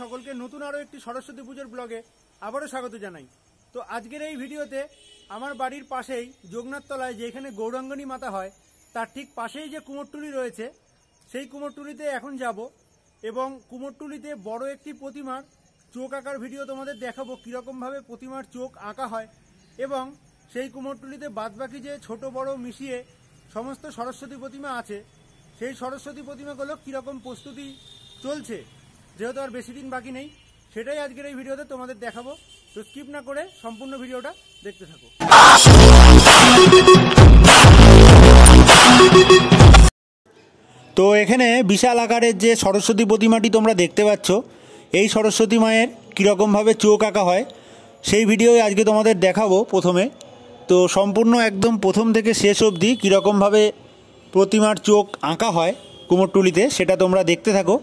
সকলকে নতুন আরো একটি সরস্বতী পুজোর ব্লগে আবারও স্বাগত জানাই। তো আজকের এই ভিডিওতে আমার বাড়ির পাশেই যোগনাথতলায় যেখানে গৌরাঙ্গনী মাতা হয় তার ঠিক পাশেই যে কুমোরটুলি রয়েছে সেই কুমোরটুলিতে এখন যাব এবং কুমোরটুলিতে বড় একটি প্রতিমার চোখ আঁকার ভিডিও তোমাদের দেখাবো, কীরকমভাবে প্রতিমার চোখ আঁকা হয় এবং সেই কুমোরটুলিতে বাদবাকি যে ছোট বড় মিশিয়ে সমস্ত সরস্বতী প্রতিমা আছে সেই সরস্বতী প্রতিমাগুলো কীরকম প্রস্তুতি চলছে, যেহেতু আর বেশি দিন বাকি নেই, সেটাই আজকের এই ভিডিওতে তোমাদের দেখাবো। তো স্কিপ না করে সম্পূর্ণ ভিডিওটা দেখতে থাকো। তো এখানে বিশাল আকারের যে সরস্বতী প্রতিমাটি তোমরা দেখতে পাচ্ছ, এই সরস্বতী মায়ের কীরকমভাবে চোখ আঁকা হয় সেই ভিডিও আজকে তোমাদের দেখাবো প্রথমে। তো সম্পূর্ণ একদম প্রথম থেকে শেষ অবধি কীরকমভাবে প্রতিমার চোখ আঁকা হয় কুমোরটুলিতে সেটা তোমরা দেখতে থাকো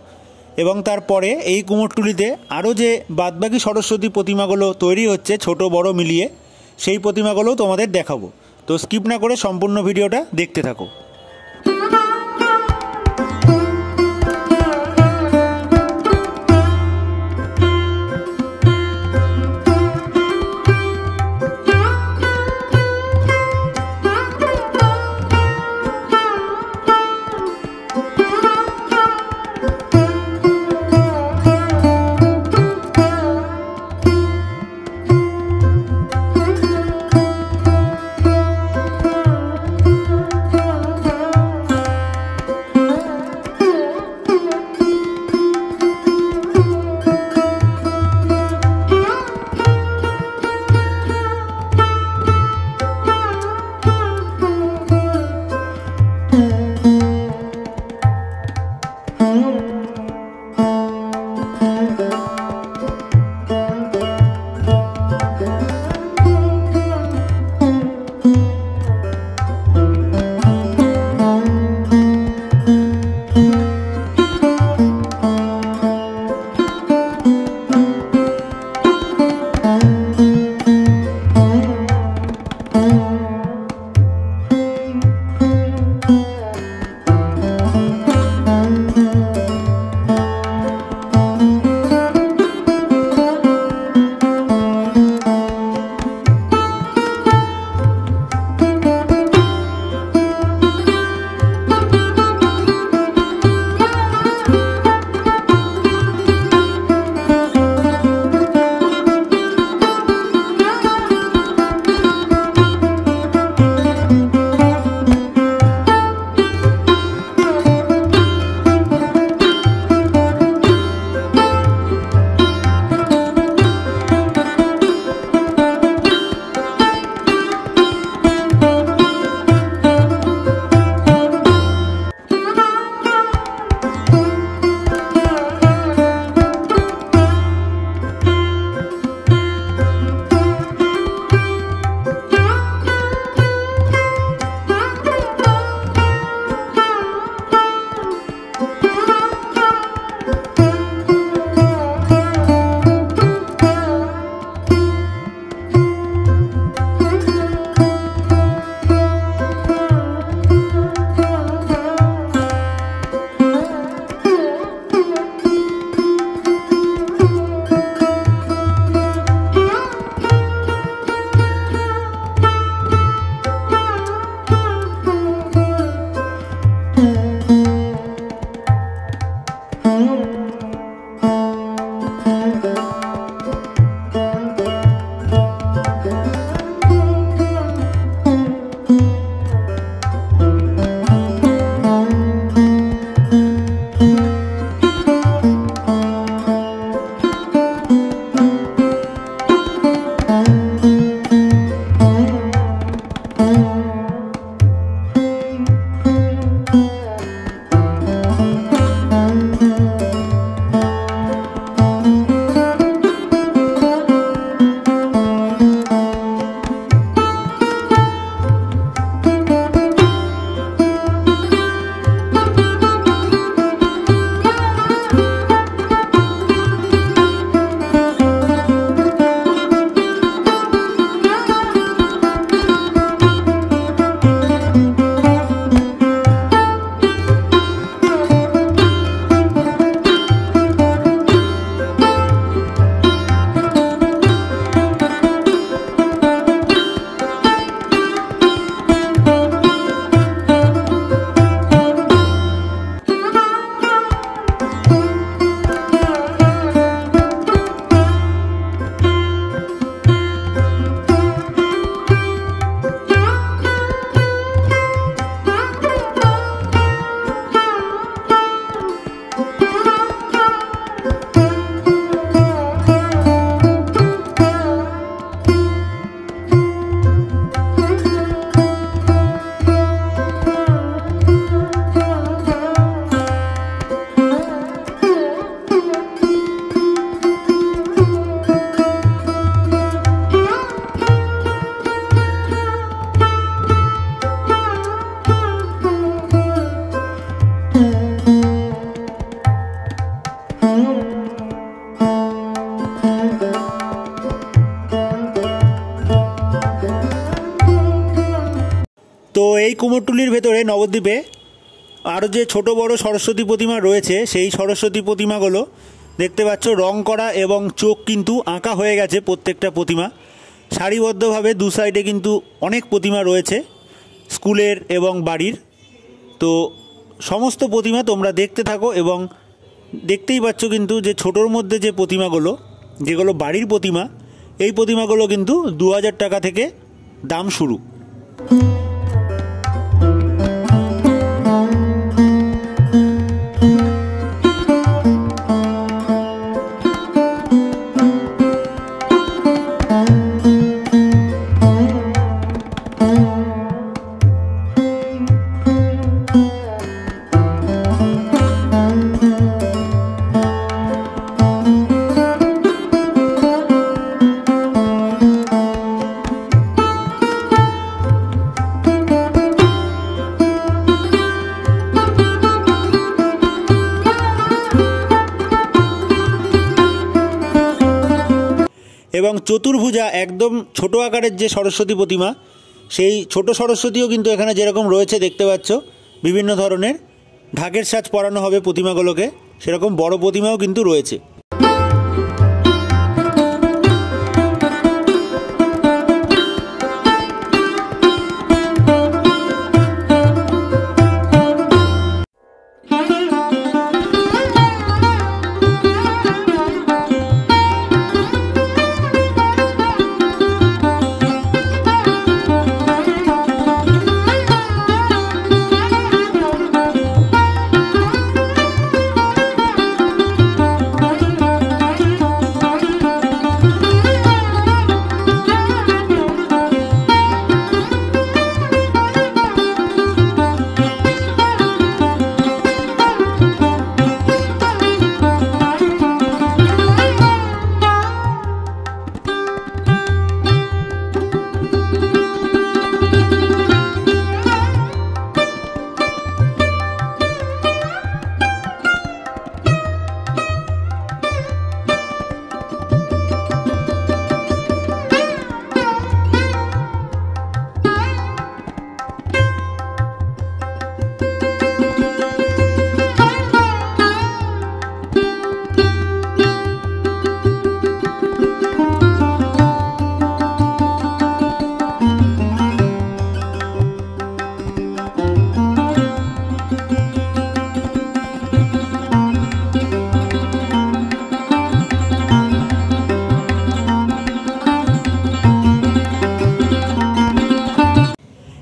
এবং তারপরে এই কুমোরটুলিতে আরও যে বাদবাকি সরস্বতী প্রতিমাগুলো তৈরি হচ্ছে ছোট বড় মিলিয়ে সেই প্রতিমাগুলোও তোমাদের দেখাবো। তো স্কিপ না করে সম্পূর্ণ ভিডিওটা দেখতে থাকো। তো এই কুমোরটুলির ভেতরে নবদ্বীপে আরও যে ছোট বড় সরস্বতী প্রতিমা রয়েছে সেই সরস্বতী প্রতিমাগুলো দেখতে পাচ্ছ রং করা এবং চোখ কিন্তু আঁকা হয়ে গেছে প্রত্যেকটা প্রতিমা। সারিবদ্ধভাবে দু সাইডে কিন্তু অনেক প্রতিমা রয়েছে স্কুলের এবং বাড়ির। তো সমস্ত প্রতিমা তোমরা দেখতে থাকো এবং দেখতেই পাচ্ছ কিন্তু যে ছোটোর মধ্যে যে প্রতিমাগুলো যেগুলো বাড়ির প্রতিমা এই প্রতিমাগুলো কিন্তু 2000 টাকা থেকে দাম শুরু। এবং চতুর্ভুজা একদম ছোট আকারের যে সরস্বতী প্রতিমা সেই ছোট সরস্বতীও কিন্তু এখানে যেরকম রয়েছে দেখতে পাচ্ছ বিভিন্ন ধরনের ঢাকের সাজ পরানো হবে প্রতিমাগুলোকে, সেরকম বড় প্রতিমাও কিন্তু রয়েছে।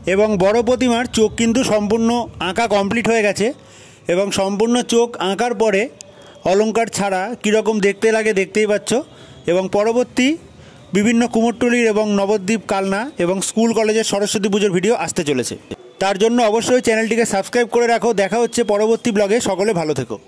এবং বড় প্রতিমার চোখ কিন্তু সম্পূর্ণ আঁকা কমপ্লিট হয়ে গেছে এবং সম্পূর্ণ চোখ আঁকার পরে অলংকার ছাড়া কীরকম দেখতে লাগে দেখতেই পাচ্ছ। এবং পরবর্তী বিভিন্ন কুমোরটুলির এবং নবদ্বীপ কালনা এবং স্কুল কলেজের সরস্বতী পুজোর ভিডিও আসতে চলেছে। তার জন্য অবশ্যই চ্যানেলটিকে সাবস্ক্রাইব করে রাখো। দেখা হচ্ছে পরবর্তী ব্লগে। সকলে ভালো থেকো।